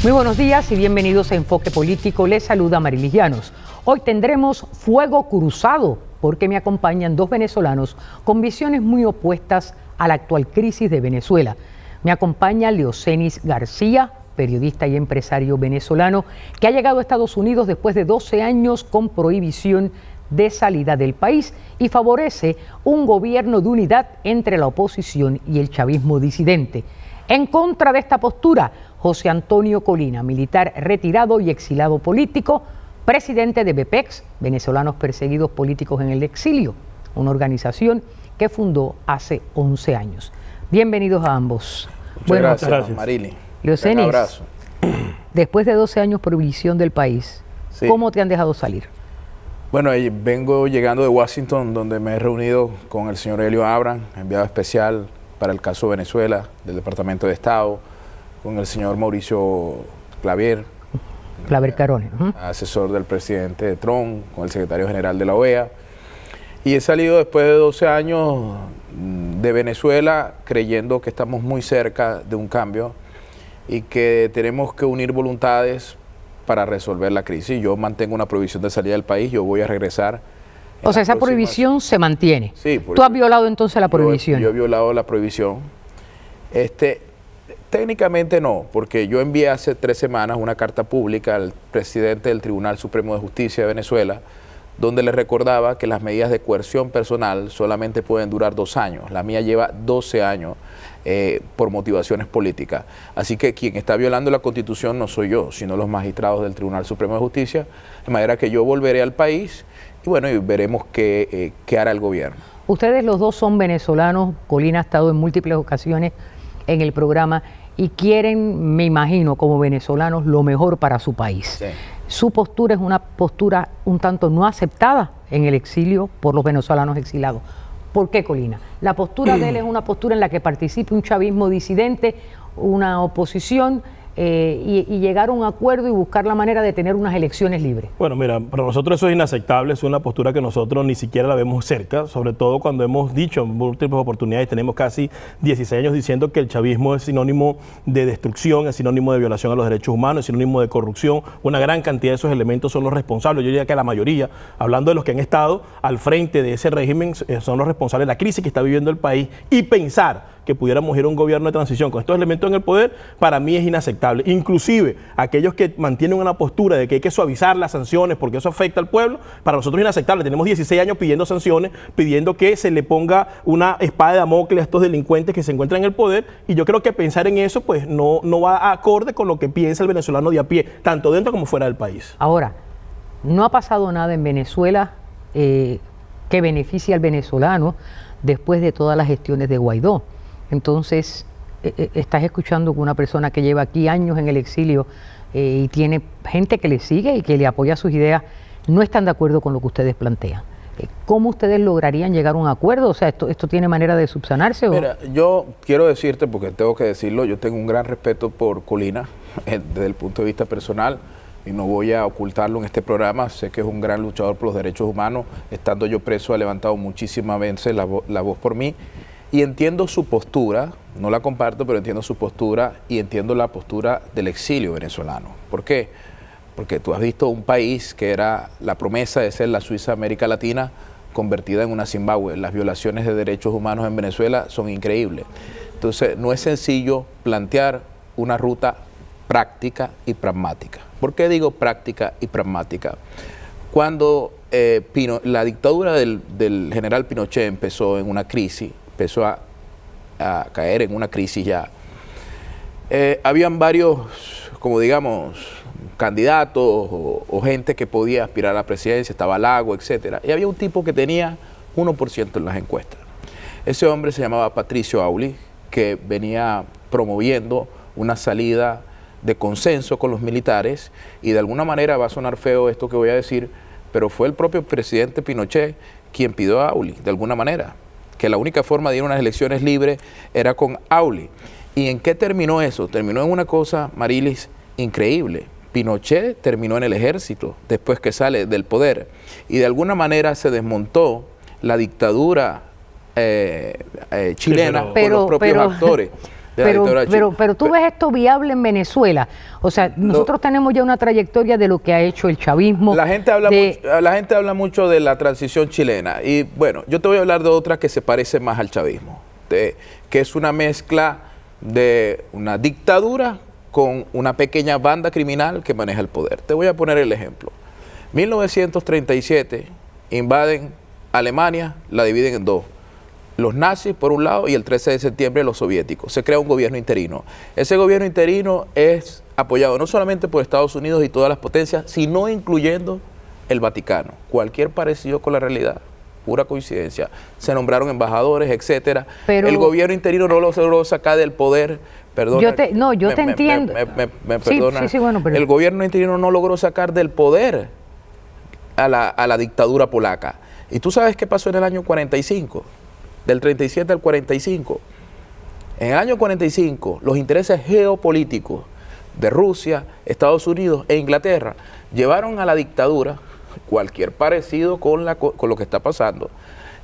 Muy buenos días y bienvenidos a Enfoque Político. Les saluda Marilis Llanos. Hoy tendremos fuego cruzado porque me acompañan dos venezolanos con visiones muy opuestas a la actual crisis de Venezuela. Me acompaña Leocenis García, periodista y empresario venezolano que ha llegado a Estados Unidos después de 12 años con prohibición de salida del país y favorece un gobierno de unidad entre la oposición y el chavismo disidente. En contra de esta postura, José Antonio Colina, militar retirado y exilado político, presidente de VPEX, Venezolanos Perseguidos Políticos en el Exilio, una organización que fundó hace 11 años. Bienvenidos a ambos. Muchas gracias, Marilis. Leocenis, un abrazo. Después de 12 años por prohibición del país, Sí. ¿Cómo te han dejado salir? Bueno, vengo llegando de Washington, donde me he reunido con el señor Helio Abram, enviado especial para el caso Venezuela del Departamento de Estado, con el señor Mauricio Claver Carones. asesor del presidente Trump, con el secretario general de la OEA. Y he salido después de 12 años de Venezuela creyendo que estamos muy cerca de un cambio y que tenemos que unir voluntades para resolver la crisis. Yo mantengo una prohibición de salida del país, yo voy a regresar. O sea, esa prohibición se mantiene. Sí. ¿Tú has violado entonces la prohibición? Yo he violado la prohibición. Técnicamente no, porque yo envié hace 3 semanas una carta pública al presidente del Tribunal Supremo de Justicia de Venezuela, donde le recordaba que las medidas de coerción personal solamente pueden durar 2 años. La mía lleva 12 años por motivaciones políticas. Así que quien está violando la Constitución no soy yo, sino los magistrados del Tribunal Supremo de Justicia, de manera que yo volveré al país y bueno, y veremos qué hará el gobierno. Ustedes los dos son venezolanos, Colina ha estado en múltiples ocasiones en el programa y quieren, me imagino, como venezolanos, lo mejor para su país. Sí. Su postura es una postura un tanto no aceptada en el exilio por los venezolanos exilados. ¿Por qué, Colina? La postura de él es una postura en la que participe un chavismo disidente, una oposición, y llegar a un acuerdo y buscar la manera de tener unas elecciones libres. Bueno, mira, para nosotros eso es inaceptable, es una postura que nosotros ni siquiera la vemos cerca, sobre todo cuando hemos dicho en múltiples oportunidades, tenemos casi 16 años diciendo que el chavismo es sinónimo de destrucción, es sinónimo de violación a los derechos humanos, es sinónimo de corrupción. Una gran cantidad de esos elementos son los responsables, yo diría que la mayoría, hablando de los que han estado al frente de ese régimen, son los responsables de la crisis que está viviendo el país, y pensar que pudiéramos ir a un gobierno de transición con estos elementos en el poder, para mí es inaceptable. Inclusive, aquellos que mantienen una postura de que hay que suavizar las sanciones porque eso afecta al pueblo, para nosotros es inaceptable. Tenemos 16 años pidiendo sanciones, pidiendo que se le ponga una espada de Damocles a estos delincuentes que se encuentran en el poder, y yo creo que pensar en eso pues no va acorde con lo que piensa el venezolano de a pie, tanto dentro como fuera del país. Ahora, no ha pasado nada en Venezuela que beneficie al venezolano después de todas las gestiones de Guaidó. Entonces, estás escuchando con una persona que lleva aquí años en el exilio y tiene gente que le sigue y que le apoya sus ideas, no están de acuerdo con lo que ustedes plantean. ¿Cómo ustedes lograrían llegar a un acuerdo? O sea, ¿esto tiene manera de subsanarse? Mira, yo quiero decirte, porque tengo que decirlo, yo tengo un gran respeto por Colina desde el punto de vista personal y no voy a ocultarlo en este programa. Sé que es un gran luchador por los derechos humanos. Estando yo preso, ha levantado muchísimas veces la voz por mí. Y entiendo su postura, no la comparto, pero entiendo su postura y entiendo la postura del exilio venezolano. ¿Por qué? Porque tú has visto un país que era la promesa de ser la Suiza de América Latina, convertida en una Zimbabue. Las violaciones de derechos humanos en Venezuela son increíbles. Entonces, no es sencillo plantear una ruta práctica y pragmática. ¿Por qué digo práctica y pragmática? Cuando la dictadura del general Pinochet empezó en una crisis, empezó a caer en una crisis ya. Habían varios, como digamos, candidatos o gente que podía aspirar a la presidencia, estaba Lago, etcétera. Y había un tipo que tenía 1% en las encuestas. Ese hombre se llamaba Patricio Auli, que venía promoviendo una salida de consenso con los militares, y de alguna manera va a sonar feo esto que voy a decir, pero fue el propio presidente Pinochet quien pidió a Auli, de alguna manera, que la única forma de ir a unas elecciones libres era con Auli. ¿Y en qué terminó eso? Terminó en una cosa, Marilis, increíble. Pinochet terminó en el ejército después que sale del poder, y de alguna manera se desmontó la dictadura chilena por los propios actores. Pero tú ves esto viable en Venezuela. O sea, nosotros tenemos ya una trayectoria de lo que ha hecho el chavismo. La gente habla mucho de la transición chilena. Y bueno, yo te voy a hablar de otra que se parece más al chavismo, que es una mezcla de una dictadura con una pequeña banda criminal que maneja el poder. Te voy a poner el ejemplo. 1937 invaden Alemania, la dividen en dos. Los nazis por un lado y el 13 de septiembre los soviéticos. Se crea un gobierno interino. Ese gobierno interino es apoyado no solamente por Estados Unidos y todas las potencias, sino incluyendo el Vaticano. Cualquier parecido con la realidad, pura coincidencia. Se nombraron embajadores, etcétera. Pero el gobierno interino no lo logró sacar del poder. Perdona, yo te entiendo. Me perdona. Sí, bueno, pero el gobierno interino no logró sacar del poder a la dictadura polaca. ¿Y tú sabes qué pasó en el año 45? Del 37 al 45. En el año 45, los intereses geopolíticos de Rusia, Estados Unidos e Inglaterra llevaron a la dictadura, cualquier parecido con lo que está pasando,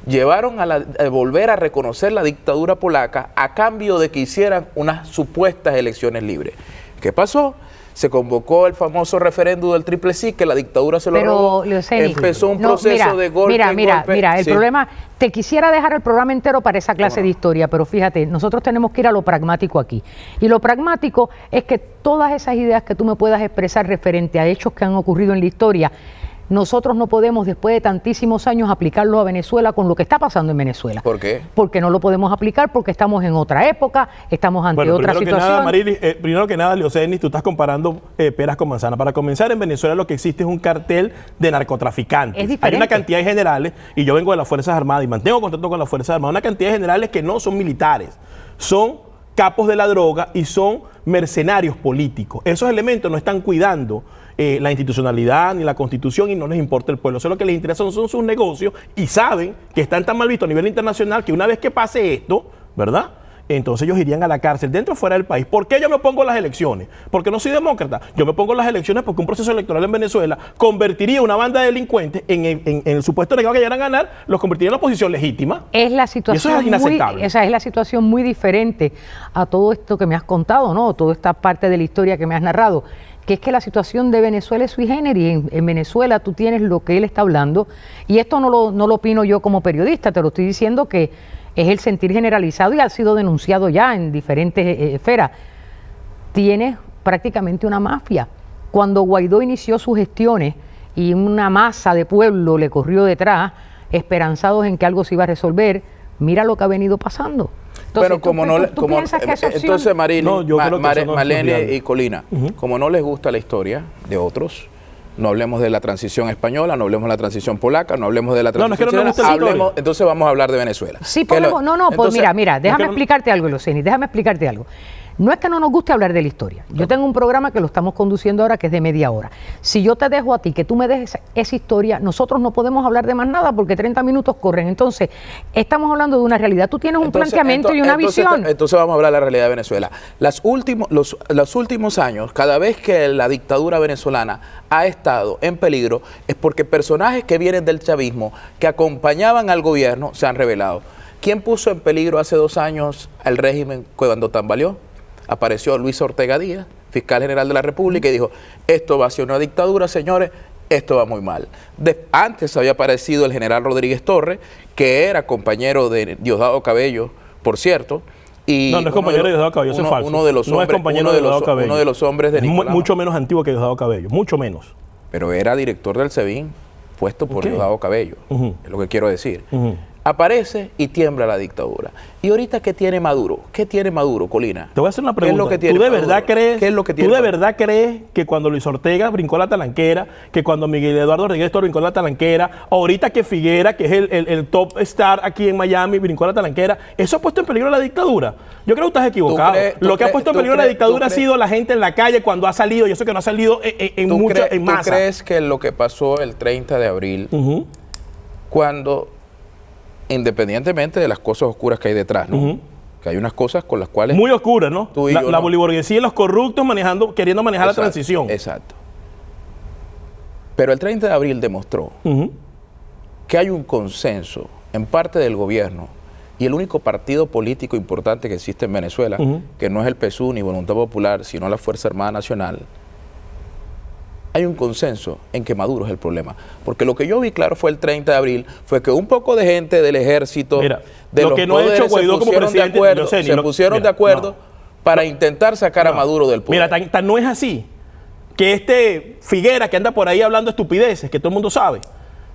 llevaron a volver a reconocer la dictadura polaca a cambio de que hicieran unas supuestas elecciones libres. ¿Qué pasó? Se convocó el famoso referéndum del triple sí, que la dictadura se lo robó. Empezó un proceso de golpe en golpe. Mira, el problema, te quisiera dejar el programa entero para esa clase de historia, pero fíjate, nosotros tenemos que ir a lo pragmático aquí. Y lo pragmático es que todas esas ideas que tú me puedas expresar referente a hechos que han ocurrido en la historia, nosotros no podemos, después de tantísimos años, aplicarlo a Venezuela con lo que está pasando en Venezuela. ¿Por qué? Porque no lo podemos aplicar, porque estamos en otra época, estamos ante otra situación. Primero que nada, Leocenis, tú estás comparando peras con manzanas. Para comenzar, en Venezuela lo que existe es un cartel de narcotraficantes. Es diferente. Hay una cantidad de generales, y yo vengo de las Fuerzas Armadas y mantengo contacto con las Fuerzas Armadas, una cantidad de generales que no son militares, son capos de la droga y son mercenarios políticos. Esos elementos no están cuidando la institucionalidad ni la constitución y no les importa el pueblo. Eso lo que les interesa son sus negocios y saben que están tan mal vistos a nivel internacional que una vez que pase esto, ¿verdad?, entonces ellos irían a la cárcel dentro o fuera del país. ¿Por qué yo me opongo a las elecciones? Porque no soy demócrata. Yo me opongo a las elecciones porque un proceso electoral en Venezuela convertiría una banda de delincuentes en el supuesto negado que llegaran a ganar, los convertiría en la oposición legítima. Es la situación, y eso es inaceptable. Esa es la situación muy diferente a todo esto que me has contado, ¿no? Toda esta parte de la historia que me has narrado, que es que la situación de Venezuela es sui generis. En Venezuela tú tienes lo que él está hablando, y esto no lo opino yo como periodista, te lo estoy diciendo que es el sentir generalizado y ha sido denunciado ya en diferentes esferas. Tienes prácticamente una mafia. Cuando Guaidó inició sus gestiones y una masa de pueblo le corrió detrás, esperanzados en que algo se iba a resolver, mira lo que ha venido pasando. Entonces, bueno, entonces Malene y Colina, como no les gusta la historia de otros, no hablemos de la transición española, no hablemos de la transición polaca, no hablemos de la transición chilena, entonces vamos a hablar de Venezuela. Sí, podemos, pues mira, déjame explicarte algo, Leocenis, déjame explicarte algo. No es que no nos guste hablar de la historia. Yo tengo un programa que lo estamos conduciendo ahora que es de media hora. Si yo te dejo a ti que tú me dejes esa historia, nosotros no podemos hablar de más nada porque 30 minutos corren. Entonces, estamos hablando de una realidad. Tú tienes un planteamiento y una visión. Entonces vamos a hablar de la realidad de Venezuela. Los últimos años, cada vez que la dictadura venezolana ha estado en peligro, es porque personajes que vienen del chavismo, que acompañaban al gobierno, se han revelado. ¿Quién puso en peligro hace 2 años al régimen cuando tambaleó? Apareció Luis Ortega Díaz, fiscal general de la República, y dijo, esto va a ser una dictadura, señores, esto va muy mal. Antes había aparecido el general Rodríguez Torres, que era compañero de Diosdado Cabello, por cierto. Y no es compañero de Diosdado Cabello, eso es falso. Uno de los hombres de Nicolás. Mucho menos antiguo que Diosdado Cabello, mucho menos. Pero era director del SEBIN, puesto por Diosdado Cabello, es lo que quiero decir. Aparece y tiembla la dictadura. ¿Y ahorita qué tiene Maduro? ¿Qué tiene Maduro, Colina? Te voy a hacer una pregunta. ¿Tú de verdad crees que cuando Luis Ortega brincó la talanquera, que cuando Miguel Eduardo Rodríguez Torres brincó la talanquera, ahorita que Figuera, que es el top star aquí en Miami, brincó la talanquera, eso ha puesto en peligro la dictadura? Yo creo que estás equivocado. Lo que ha puesto en peligro la dictadura ha sido la gente en la calle cuando ha salido, y eso que no ha salido en masa. ¿Tú crees que lo que pasó el 30 de abril, cuando, independientemente de las cosas oscuras que hay detrás, ¿no? Que hay unas cosas con las cuales... Muy oscuras, ¿no? La boliburguesía y los corruptos queriendo manejar la transición. Exacto. Pero el 30 de abril demostró que hay un consenso en parte del gobierno Y el único partido político importante que existe en Venezuela, que no es el PSUV ni Voluntad Popular, sino la Fuerza Armada Nacional, hay un consenso en que Maduro es el problema. Porque lo que yo vi claro fue el 30 de abril, fue que un poco de gente del ejército, de lo los que no ha hecho Guaidó como presidente, se pusieron de acuerdo para intentar sacar a Maduro del poder. Mira, tan no es así, que Figuera, que anda por ahí hablando estupideces, que todo el mundo sabe,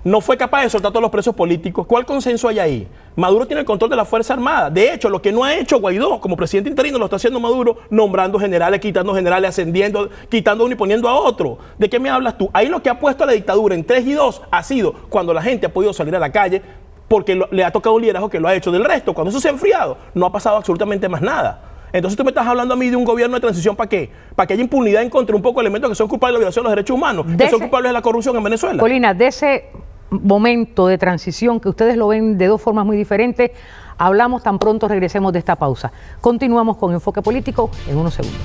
no fue capaz de soltar todos los presos políticos. ¿Cuál consenso hay ahí? Maduro tiene el control de la Fuerza Armada. De hecho, lo que no ha hecho Guaidó como presidente interino lo está haciendo Maduro, nombrando generales, quitando generales, ascendiendo, quitando uno y poniendo a otro. ¿De qué me hablas tú? Ahí lo que ha puesto a la dictadura en 3 y 2 ha sido cuando la gente ha podido salir a la calle porque le ha tocado un liderazgo que lo ha hecho. Del resto, cuando eso se ha enfriado, no ha pasado absolutamente más nada. Entonces tú me estás hablando a mí de un gobierno de transición, ¿para qué? Para que haya impunidad en contra un poco de elementos que son culpables de la violación de los derechos humanos, que son culpables de la corrupción en Venezuela. Colina, de ese momento de transición que ustedes lo ven de 2 formas muy diferentes, hablamos tan pronto regresemos de esta pausa. Continuamos con Enfoque Político en unos segundos.